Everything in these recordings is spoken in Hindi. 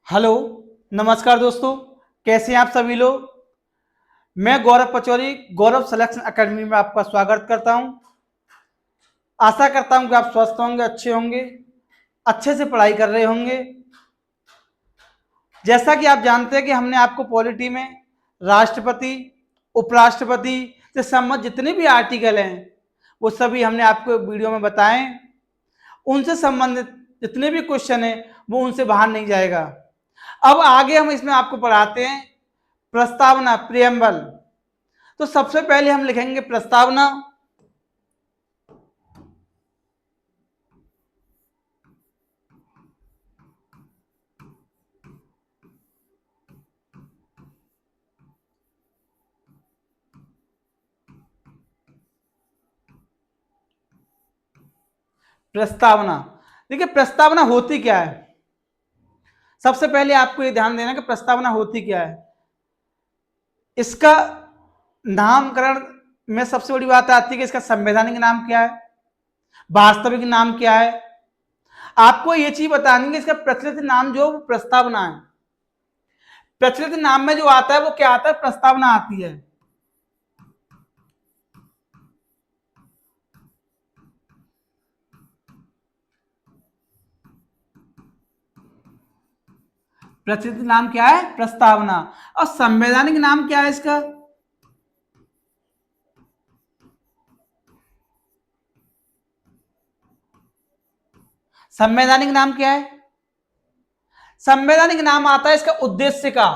हेलो, नमस्कार दोस्तों। कैसे हैं आप सभी लोग। मैं गौरव पचौरी गौरव सिलेक्शन एकेडमी में आपका स्वागत करता हूं। आशा करता हूं कि आप स्वस्थ होंगे, अच्छे होंगे, अच्छे से पढ़ाई कर रहे होंगे। जैसा कि आप जानते हैं कि हमने आपको पॉलिटी में राष्ट्रपति, उपराष्ट्रपति से संबंधित जितने भी आर्टिकल हैं वो सभी हमने आपको वीडियो में बताए। उनसे संबंधित जितने भी क्वेश्चन हैं वो उनसे बाहर नहीं जाएगा। अब आगे हम इसमें आपको पढ़ाते हैं प्रस्तावना, प्रियम्बल। तो सबसे पहले हम लिखेंगे प्रस्तावना। प्रस्तावना, देखिए प्रस्तावना होती क्या है। सबसे पहले आपको ये ध्यान देना कि प्रस्तावना होती क्या है। इसका नामकरण में सबसे बड़ी बात आती है कि इसका संवैधानिक नाम क्या है, वास्तविक नाम क्या है। आपको ये चीज बतानी है कि इसका प्रचलित नाम जो प्रस्तावना है। प्रचलित नाम में जो आता है वो क्या आता है, प्रस्तावना आती है। प्रचलित नाम क्या है, प्रस्तावना। और संवैधानिक नाम क्या है इसका, संवैधानिक नाम क्या है। संवैधानिक नाम आता है इसका उद्देश्य का।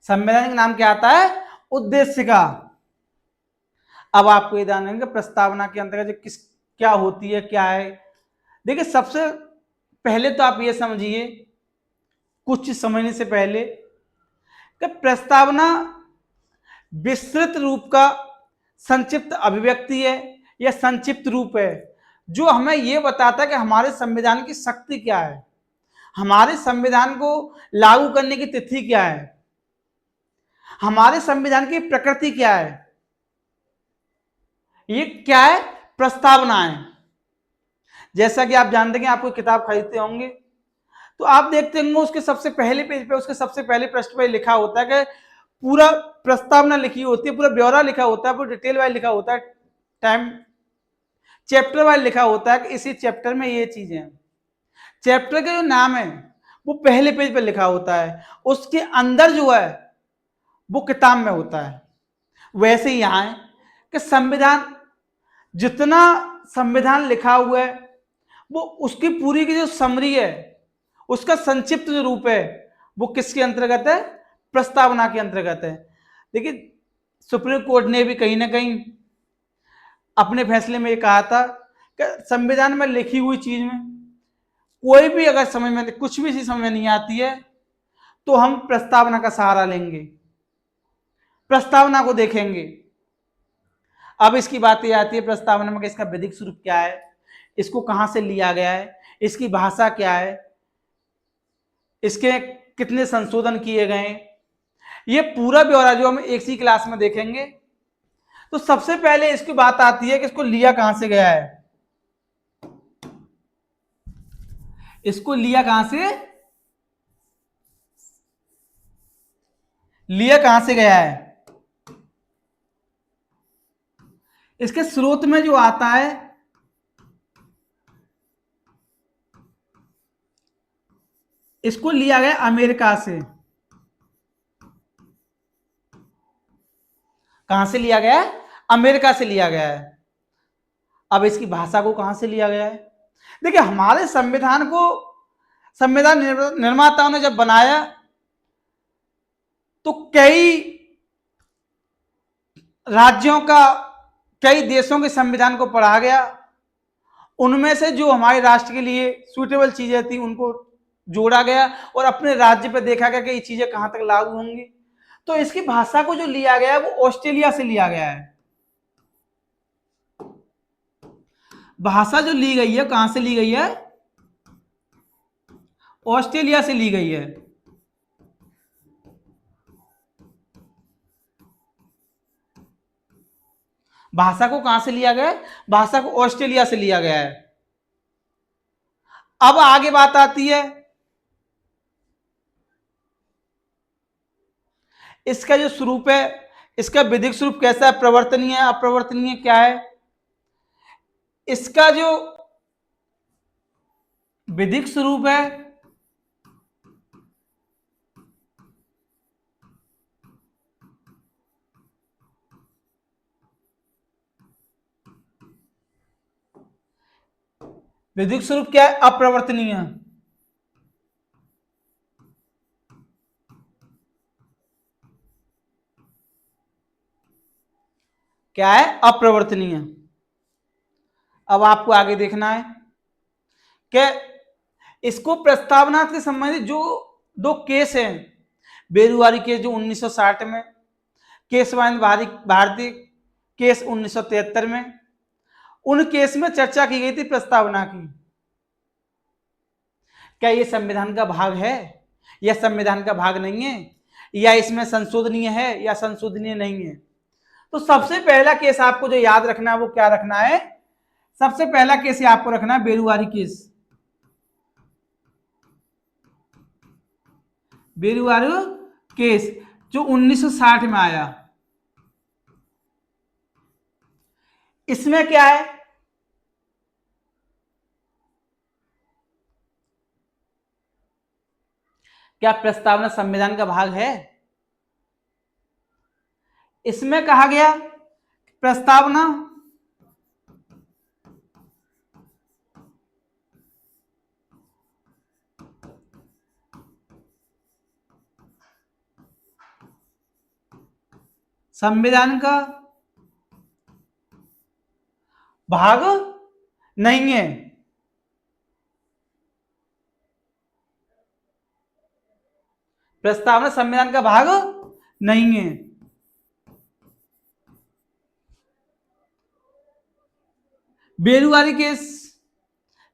संवैधानिक नाम क्या आता है, उद्देश्य का। अब आपको ये ध्यान देंगे प्रस्तावना के अंतर्गत किस क्या होती है, क्या है। देखिए सबसे पहले तो आप ये समझिए, कुछ चीज समझने से पहले, कि प्रस्तावना विस्तृत रूप का संक्षिप्त अभिव्यक्ति है या संक्षिप्त रूप है जो हमें यह बताता है कि हमारे संविधान की शक्ति क्या है, हमारे संविधान को लागू करने की तिथि क्या है, हमारे संविधान की प्रकृति क्या है। ये क्या है, प्रस्तावना है। जैसा कि आप जानते हैं, आपको किताब खरीदते होंगे तो आप देखते होंगे उसके सबसे पहले पेज पे, उसके सबसे पहले पृष्ठ पे लिखा होता है कि पूरा प्रस्तावना लिखी होती है, पूरा ब्यौरा लिखा होता है, पूरा डिटेल वाइज लिखा होता है, टाइम चैप्टर वाइज लिखा होता है कि इसी चैप्टर में ये चीजें हैं। चैप्टर का जो नाम है वो पहले पेज पे लिखा होता है, उसके अंदर जो है वो किताब में होता है। वैसे ही यहां है कि संविधान, जितना संविधान लिखा हुआ है वो उसकी पूरी की जो समरी है, उसका संक्षिप्त जो रूप है वो किसके अंतर्गत है, प्रस्तावना के अंतर्गत है। देखिए सुप्रीम कोर्ट ने भी कहीं ना कहीं अपने फैसले में ये कहा था कि संविधान में लिखी हुई चीज में कोई भी अगर समझ में, कुछ भी चीज समझ में नहीं आती है तो हम प्रस्तावना का सहारा लेंगे, प्रस्तावना को देखेंगे। अब इसकी बात ये आती है प्रस्तावना में कि इसका विधिक स्वरूप क्या है, इसको कहां से लिया गया है, इसकी भाषा क्या है, इसके कितने संशोधन किए गए हैं, ये पूरा ब्यौरा जो हम एक सी क्लास में देखेंगे। तो सबसे पहले इसकी बात आती है कि इसको लिया कहां से गया है। इसको लिया कहां से, लिया कहां से गया है। इसके स्रोत में जो आता है इसको लिया गया अमेरिका से। कहां से लिया गया है, अमेरिका से लिया गया है। अब इसकी भाषा को कहां से लिया गया है। देखिए हमारे संविधान को संविधान निर्माताओं ने जब बनाया तो कई राज्यों का, कई देशों के संविधान को पढ़ा गया। उनमें से जो हमारे राष्ट्र के लिए सूटेबल चीजें थी उनको जोड़ा गया और अपने राज्य पे देखा गया कि ये चीजें कहां तक लागू होंगी। तो इसकी भाषा को जो लिया गया है वो ऑस्ट्रेलिया से लिया गया है। भाषा जो ली गई है कहां से ली गई है, ऑस्ट्रेलिया से ली गई है। भाषा को कहां से लिया गया है? भाषा को ऑस्ट्रेलिया से लिया गया है। अब आगे बात आती है इसका जो स्वरूप है, इसका विधिक स्वरूप कैसा है, प्रवर्तनीय है, अप्रवर्तनीय क्या है? इसका जो विधिक स्वरूप है विधिक स्वरूप क्या है? अप्रवर्तनीय। क्या है? अप्रवर्तनीय। अब आपको आगे देखना है कि इसको प्रस्तावना से संबंधित जो दो केस हैं, बेरुआरी केस जो 1960 में, केशवानंद भारती केस 1973 में, उन केस में चर्चा की गई थी प्रस्तावना की। क्या ये संविधान का भाग है या संविधान का भाग नहीं है, या इसमें संशोधनीय है या संशोधनीय नहीं है? तो सबसे पहला केस आपको जो याद रखना है वो क्या रखना है? सबसे पहला केस ये आपको रखना है बेरुआरी केस। बेरुआरी केस जो 1960 में आया। इसमें क्या है? क्या प्रस्तावना संविधान का भाग है? इसमें कहा गया प्रस्तावना संविधान का भाग नहीं है। प्रस्तावना संविधान का भाग नहीं है। बेरुआरी केस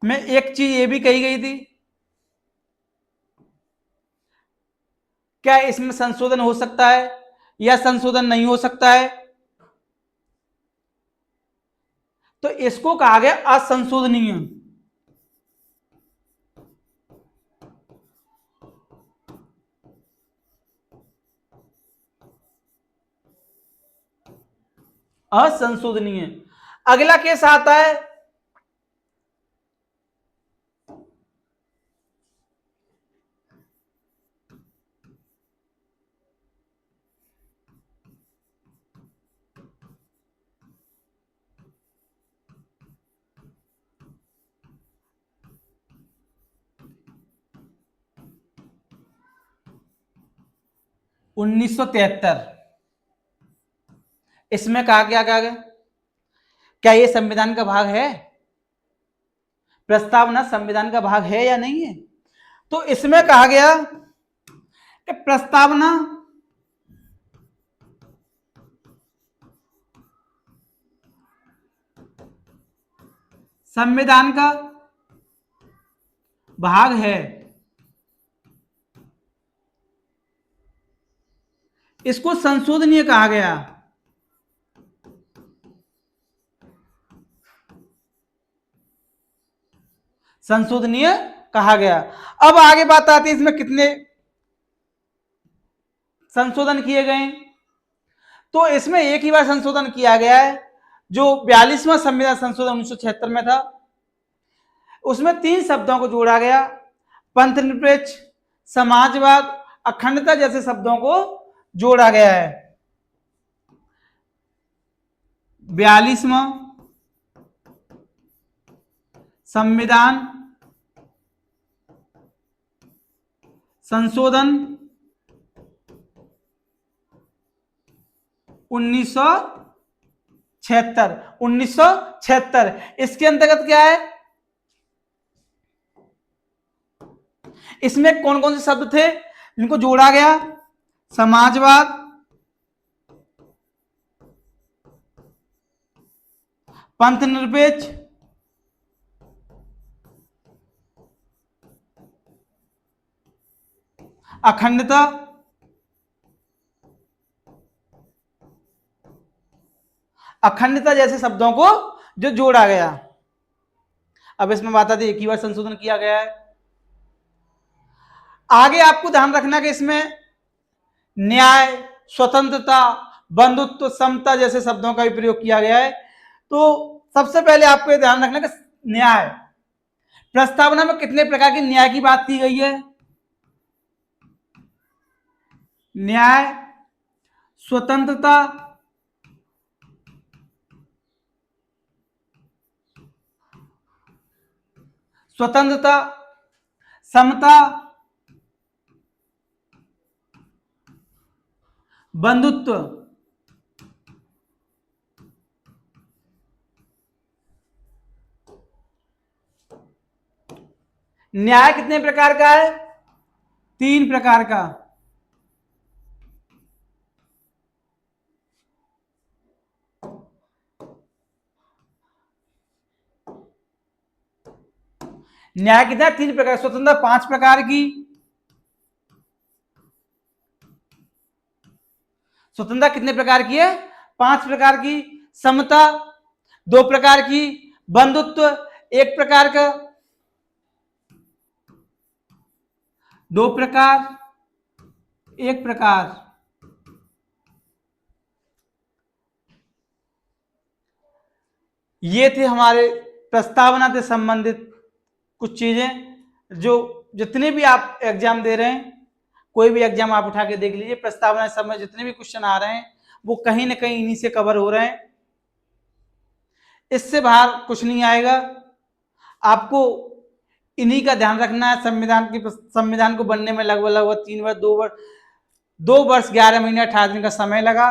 में एक चीज ये भी कही गई थी, क्या इसमें संशोधन हो सकता है या संशोधन नहीं हो सकता है? तो इसको कहा गया असंशोधनीय। असंशोधनीय। अगला केस आता है उन्नीस सौ 73। इसमें कहा गया क्या ये संविधान का भाग है? प्रस्तावना संविधान का भाग है या नहीं है? तो इसमें कहा गया कि प्रस्तावना संविधान का भाग है। इसको संशोधनीय कहा गया। संशोधनीय कहा गया। अब आगे बात आती है इसमें कितने संशोधन किए गए। तो इसमें एक ही बार संशोधन किया गया है जो 42वां संविधान संशोधन 1976 में था। उसमें 3 शब्दों को जोड़ा गया, पंथ निरपेक्ष, समाजवाद, अखंडता जैसे शब्दों को जोड़ा गया है। 42वां संविधान संशोधन 1976 इसके अंतर्गत क्या है? इसमें कौन कौन से शब्द थे इनको जोड़ा गया? समाजवाद, पंथ निरपेक्ष, अखंडता, अखंडता जैसे शब्दों को जो जोड़ा गया। अब इसमें बात आती है एक ही बार संशोधन किया गया है। आगे आपको ध्यान रखना कि इसमें न्याय, स्वतंत्रता, बंधुत्व, समता जैसे शब्दों का भी प्रयोग किया गया है। तो सबसे पहले आपको यह ध्यान रखना कि न्याय, प्रस्तावना में कितने प्रकार के न्याय की बात की गई है? न्याय, स्वतंत्रता, समता, बंधुत्व। न्याय कितने प्रकार का है? 3 प्रकार का। न्याय कितना? 3 प्रकार। स्वतंत्रता 5 प्रकार की, स्वतंत्रता कितने प्रकार की है? 5 प्रकार की। समता 2 प्रकार की, बंधुत्व 1 प्रकार का, 2 प्रकार, 1 प्रकार। ये थे हमारे प्रस्तावना से संबंधित कुछ चीजें जो जितने भी आप एग्जाम दे रहे हैं, कोई भी एग्जाम आप उठा के देख लीजिए, प्रस्तावना से संबंधित जितने भी क्वेश्चन आ रहे हैं वो कहीं ना कहीं इन्हीं से कवर हो रहे हैं। इससे बाहर कुछ नहीं आएगा। आपको इन्हीं का ध्यान रखना है। संविधान को बनने में लगभग 3 वर्ष 2 वर्ष 11 महीने 18 दिन का समय लगा।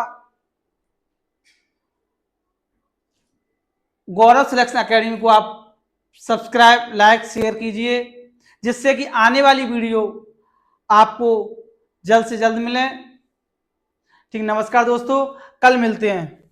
गौरव सिलेक्शन एकेडमी को आप सब्सक्राइब, लाइक, शेयर कीजिए, जिससे कि आने वाली वीडियो आपको जल्द से जल्द मिले। ठीक, नमस्कार दोस्तों, कल मिलते हैं।